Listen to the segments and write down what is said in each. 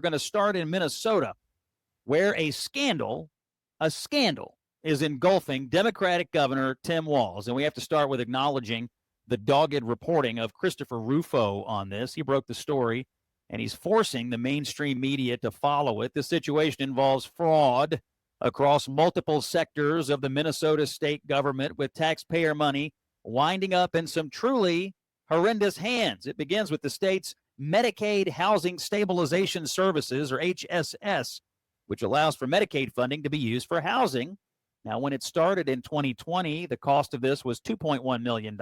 We're going to start in Minnesota, where a scandal is engulfing Democratic Governor Tim Walz. And we have to start with acknowledging the dogged reporting of Christopher Rufo on this. He broke the story, and he's forcing the mainstream media to follow it. The situation involves fraud across multiple sectors of the Minnesota state government, with taxpayer money winding up in some truly horrendous hands. It begins with the state's Medicaid Housing Stabilization Services, or HSS, which allows for Medicaid funding to be used for housing. Now, when it started in 2020, the cost of this was $2.1 million.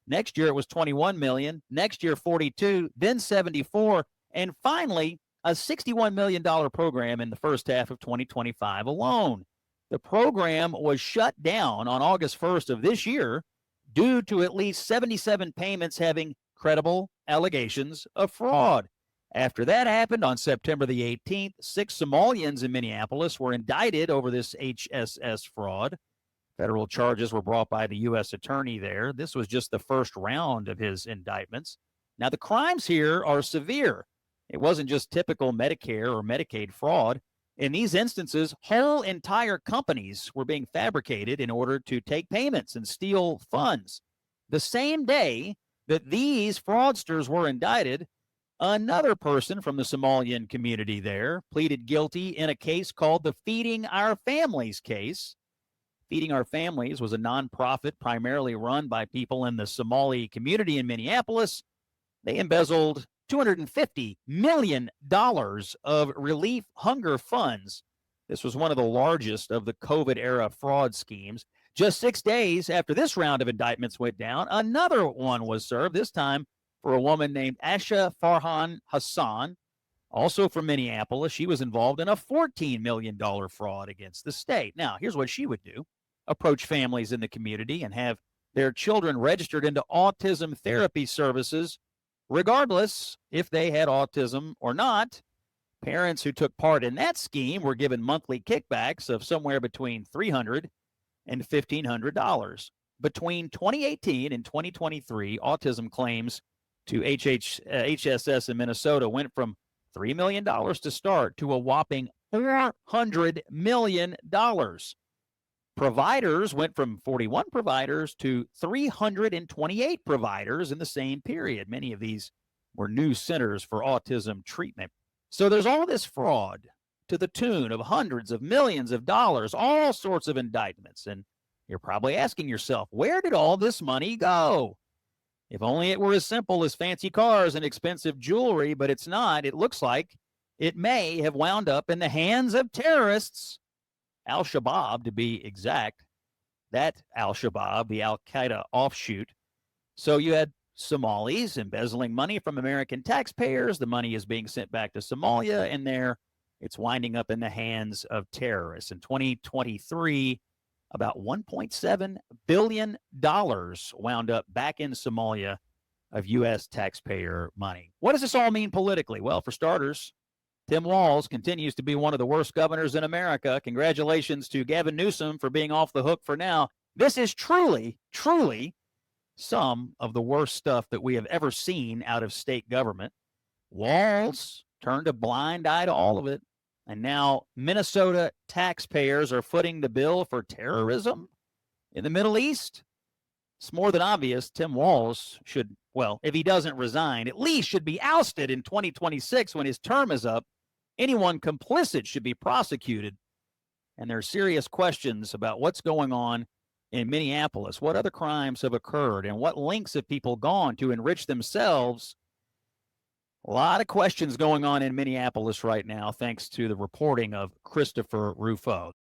Next year, it was $21 million. Next year, $42, then $74, and finally, a $61 million program in the first half of 2025 alone. The program was shut down on August 1st of this year due to at least 77 payments having credible allegations of fraud. After that happened on September the 18th, 6 Somalians in Minneapolis were indicted over this HSS fraud. Federal charges were brought by the U.S. attorney there. This was just the first round of his indictments. Now, the crimes here are severe. It wasn't just typical Medicare or Medicaid fraud. In these instances, whole entire companies were being fabricated in order to take payments and steal funds. The same day that these fraudsters were indicted, another person from the Somalian community there pleaded guilty in a case called the Feeding Our Families case. Feeding Our Families was a nonprofit primarily run by people in the Somali community in Minneapolis. They embezzled $250 million of relief hunger funds. This was one of the largest of the COVID-era fraud schemes. Just 6 days after this round of indictments went down, another one was served, this time for a woman named Asha Farhan Hassan, also from Minneapolis. She was involved in a $14 million fraud against the state. Now, here's what she would do: approach families in the community and have their children registered into autism therapy services, regardless if they had autism or not. Parents who took part in that scheme were given monthly kickbacks of somewhere between $300 and $1,500. Between 2018 and 2023, autism claims to HSS in Minnesota went from $3 million to start to a whopping $400 million. Providers went from 41 providers to 328 providers in the same period. Many of these were new centers for autism treatment. So there's all this fraud to the tune of hundreds of millions of dollars, all sorts of indictments. And you're probably asking yourself, where did all this money go? If only it were as simple as fancy cars and expensive jewelry, but it's not. It looks like it may have wound up in the hands of terrorists. Al-Shabaab, to be exact. That Al-Shabaab, the Al-Qaeda offshoot. So you had Somalis embezzling money from American taxpayers. The money is being sent back to Somalia, and there it's winding up in the hands of terrorists. In 2023, about $1.7 billion wound up back in Somalia of U.S. taxpayer money. What does this all mean politically? Well, for starters, Tim Walz continues to be one of the worst governors in America. Congratulations to Gavin Newsom for being off the hook for now. This is truly, truly some of the worst stuff that we have ever seen out of state government. Walz turned a blind eye to all of it. And now Minnesota taxpayers are footing the bill for terrorism in the Middle East. It's more than obvious Tim Walz should, well, if he doesn't resign, at least should be ousted in 2026 when his term is up. Anyone complicit should be prosecuted. And there are serious questions about what's going on in Minneapolis. What other crimes have occurred, and what lengths have people gone to enrich themselves? A lot of questions going on in Minneapolis right now, thanks to the reporting of Christopher Rufo.